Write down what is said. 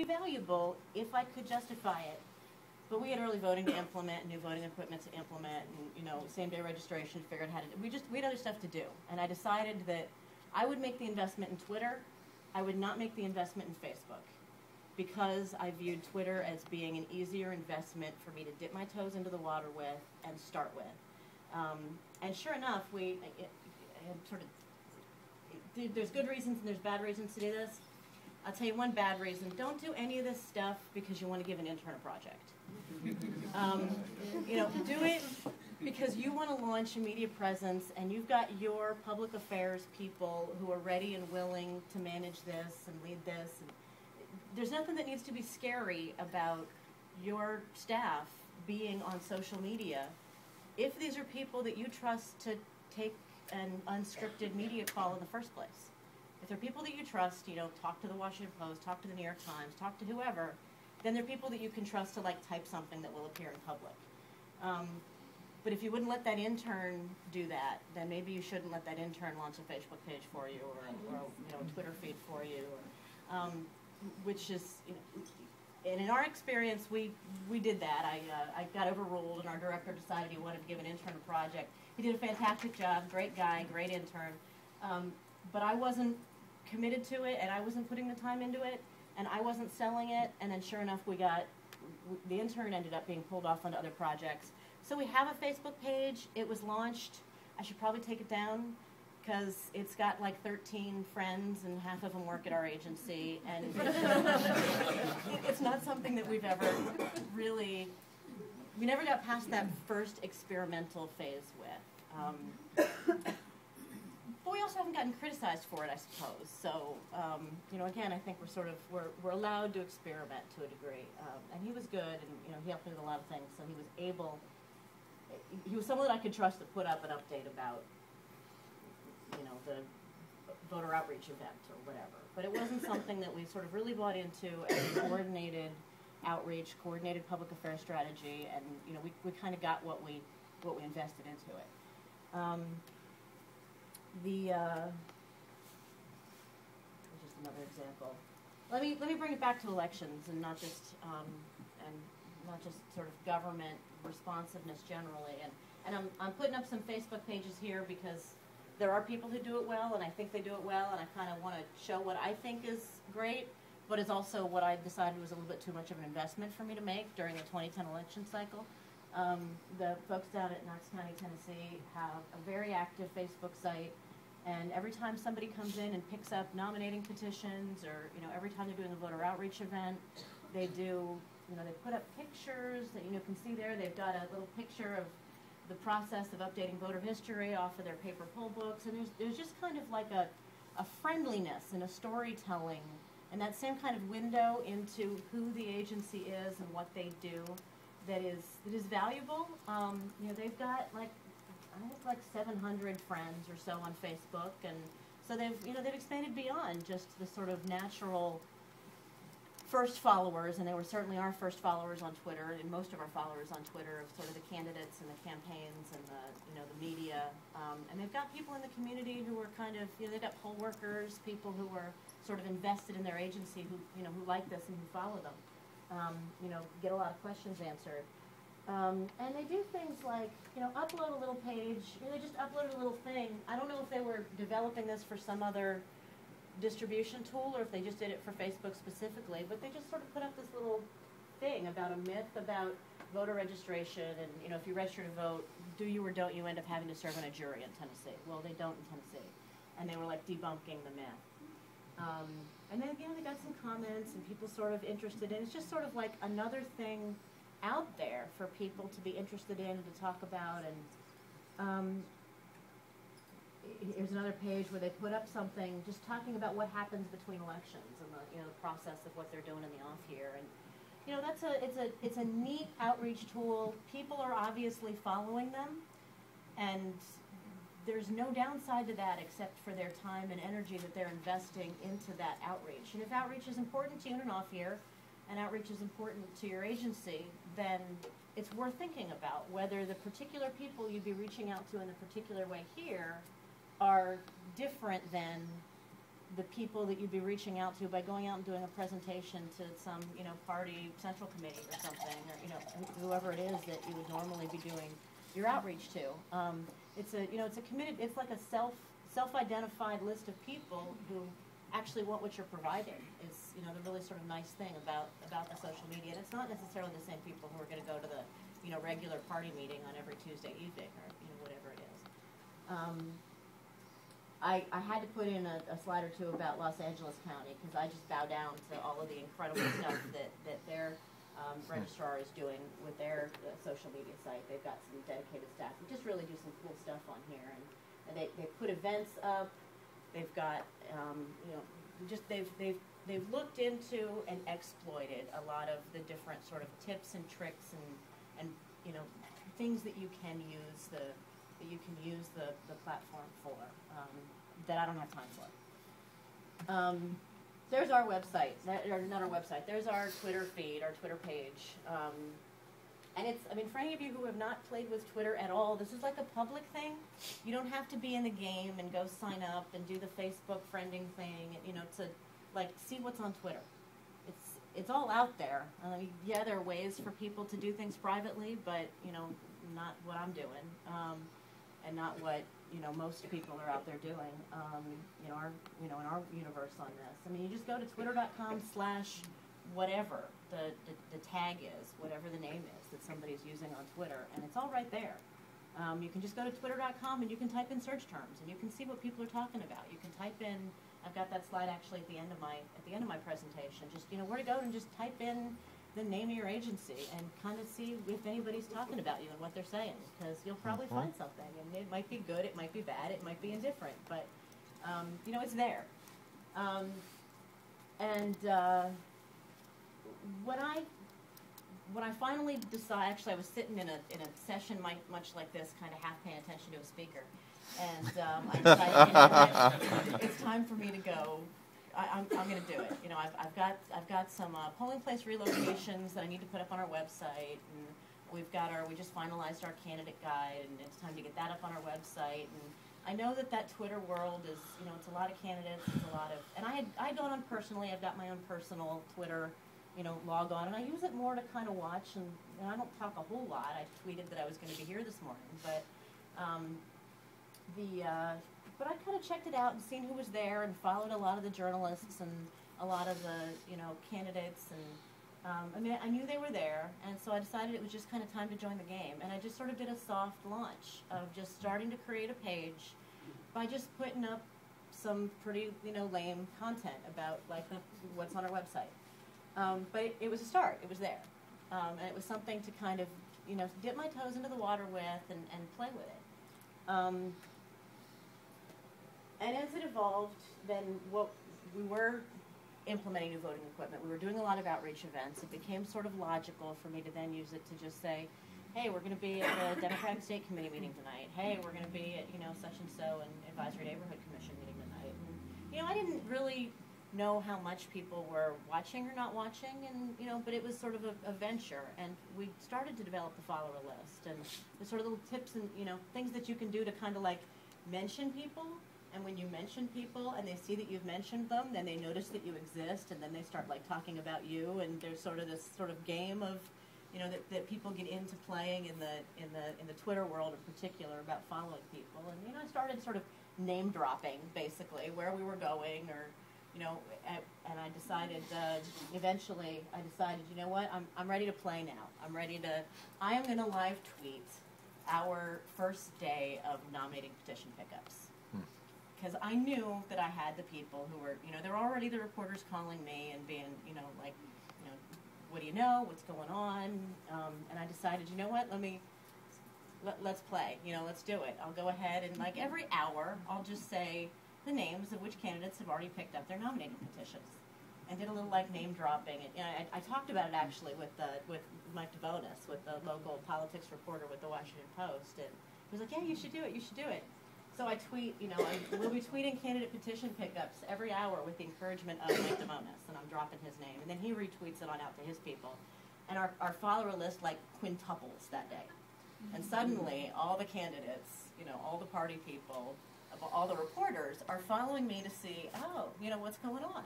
valuable if I could justify it. But we had early voting to implement, new voting equipment to implement, and same-day registration. Figured how to. We had other stuff to do, and I decided that I would make the investment in Twitter. I would not make the investment in Facebook, because I viewed Twitter as being an easier investment for me to dip my toes into the water with and start with. And sure enough, there's good reasons and there's bad reasons to do this. I'll tell you one bad reason. Don't do any of this stuff because you want to give an intern a project. Do it because you want to launch a media presence and you've got your public affairs people who are ready and willing to manage this and lead this. And there's nothing that needs to be scary about your staff being on social media if these are people that you trust to take an unscripted media call in the first place. If they're people that you trust, talk to the Washington Post, talk to the New York Times, talk to whoever, then they're people that you can trust to type something that will appear in public. But if you wouldn't let that intern do that, then maybe you shouldn't let that intern launch a Facebook page for you or a Twitter feed for you, which is, and in our experience, we did that. I got overruled, and our director decided he wanted to give an intern a project. He did a fantastic job, great guy, great intern, but I wasn't committed to it, and I wasn't putting the time into it, and I wasn't selling it, and then sure enough, the intern ended up being pulled off onto other projects. So we have a Facebook page. It was launched. I should probably take it down because it's got 13 friends and half of them work at our agency, and it's not something that we've ever really, we never got past that first experimental phase with. But we also haven't gotten criticized for it, I suppose. So, again, I think we're allowed to experiment to a degree. And he was good, and he helped me with a lot of things. So he was someone that I could trust to put up an update about, the voter outreach event or whatever. But it wasn't something that we sort of really bought into as a coordinated outreach, coordinated public affairs strategy, and we kind of got what we invested into it. Just another example. Let me bring it back to elections and not just sort of government responsiveness generally. And I'm putting up some Facebook pages here because there are people who do it well, and I think they do it well, and I kind of want to show what I think is great, but it's also what I decided was a little bit too much of an investment for me to make during the 2010 election cycle. The folks down at Knox County, Tennessee have a very active Facebook site, and every time somebody comes in and picks up nominating petitions, or every time they're doing a voter outreach event, they do, they put up pictures that can see there. They've got a little picture of the process of updating voter history off of their paper poll books, and there's just kind of a friendliness and a storytelling, and that same kind of window into who the agency is and what they do that is valuable. They've got I think 700 friends or so on Facebook, and so they've expanded beyond just the sort of natural first followers, and they were certainly our first followers on Twitter, and most of our followers on Twitter of sort of the candidates and the campaigns and the media. And they've got people in the community who are kind of, they've got poll workers, people who are sort of invested in their agency, who who like this and who follow them. Get a lot of questions answered. And they do things like, upload a little page. They just upload a little thing. I don't know if they were developing this for some other distribution tool or if they just did it for Facebook specifically, but they just sort of put up this little thing about a myth about voter registration, and if you register to vote, do you or don't you end up having to serve on a jury in Tennessee? Well, they don't in Tennessee, and they were debunking the myth. And then they got some comments and people sort of interested in. It's just sort of another thing out there for people to be interested in and to talk about. And here's another page where they put up something just talking about what happens between elections and the process of what they're doing in the off year. And it's a neat outreach tool. People are obviously following them, and there's no downside to that except for their time and energy that they're investing into that outreach. And if outreach is important to you in an off year, and outreach is important to your agency, then it's worth thinking about whether the particular people you'd be reaching out to in a particular way here are different than the people that you'd be reaching out to by going out and doing a presentation to some, party central committee or something, or, whoever it is that you would normally be doing your outreach to. It's a committed, it's like a self-identified list of people who actually want what you're providing. Is, the really sort of nice thing about the social media. And it's not necessarily the same people who are going to go to the, regular party meeting on every Tuesday evening or, whatever it is. I had to put in a slide or two about Los Angeles County because I just bow down to all of the incredible stuff that their registrar is doing with their social media site. They've got some dedicated staff who just really do some cool stuff on here, and they put events up. They've got they've looked into and exploited a lot of the different sort of tips and tricks and things that you can use the platform for that I don't have time for. There's our website, or not our website, there's our Twitter feed, our Twitter page. And it's, for any of you who have not played with Twitter at all, this is like a public thing. You don't have to be in the game and go sign up and do the Facebook friending thing, to see what's on Twitter. It's all out there. Yeah, there are ways for people to do things privately, but, not what I'm doing, and not what, most people are out there doing, in our universe on this. You just go to twitter.com/whatever the tag is, whatever the name is that somebody's using on Twitter, and it's all right there. You can just go to twitter.com and you can type in search terms, and you can see what people are talking about. You can type in, I've got that slide actually at the end of my presentation, just where to go and just type in the name of your agency and kind of see if anybody's talking about you and what they're saying, because you'll probably find something, and it might be good, it might be bad, it might be indifferent, but it's there. When I finally decided, actually I was sitting in a session much like this, kind of half paying attention to a speaker, and I decided it's time for me to go. I'm going to do it. I've got some polling place relocations that I need to put up on our website, and we just finalized our candidate guide, and it's time to get that up on our website. And I know that Twitter world is, it's a lot of candidates, it's a lot of, and I had gone on personally. I've got my own personal Twitter, log on, and I use it more to kind of watch, and I don't talk a whole lot. I tweeted that I was going to be here this morning, but but I kind of checked it out and seen who was there and followed a lot of the journalists and a lot of the, candidates. And I knew they were there, and so I decided it was just kind of time to join the game. And I just sort of did a soft launch of just starting to create a page by just putting up some pretty, lame content about, what's on our website. But it was a start. It was there. And it was something to kind of, dip my toes into the water with and play with it. And as it evolved, then what we were implementing new voting equipment. We were doing a lot of outreach events. It became sort of logical for me to then use it to just say, hey, we're going to be at the Democratic State Committee meeting tonight. Hey, we're going to be at, such and so and Advisory Neighborhood Commission meeting tonight. And, I didn't really know how much people were watching or not watching, and but it was sort of a venture, and we started to develop the follower list and the sort of little tips and things that you can do to kind of mention people. And when you mention people and they see that you've mentioned them, then they notice that you exist, and then they start talking about you. And there's sort of this sort of game of, that people get into playing in the Twitter world in particular about following people. And I started sort of name dropping basically where we were going, or and I decided eventually you know what, I'm ready to play now. I am going to live tweet our first day of nominating petition pickups. Because I knew that I had the people who were, they're already the reporters calling me and being, what do you know, what's going on? And I decided, you know what, let's play, let's do it. I'll go ahead and every hour, I'll just say the names of which candidates have already picked up their nominating petitions. And did a little name dropping. And, I talked about it actually with Mike DeBonis, with the local politics reporter with the Washington Post. And he was like, yeah, you should do it. So I tweet, we'll be tweeting candidate petition pickups every hour with the encouragement of Mike DeBonis, and I'm dropping his name. And then he retweets it on out to his people. And our follower list quintuples that day. And suddenly, all the candidates, all the party people all the reporters are following me to see, oh, you know, what's going on.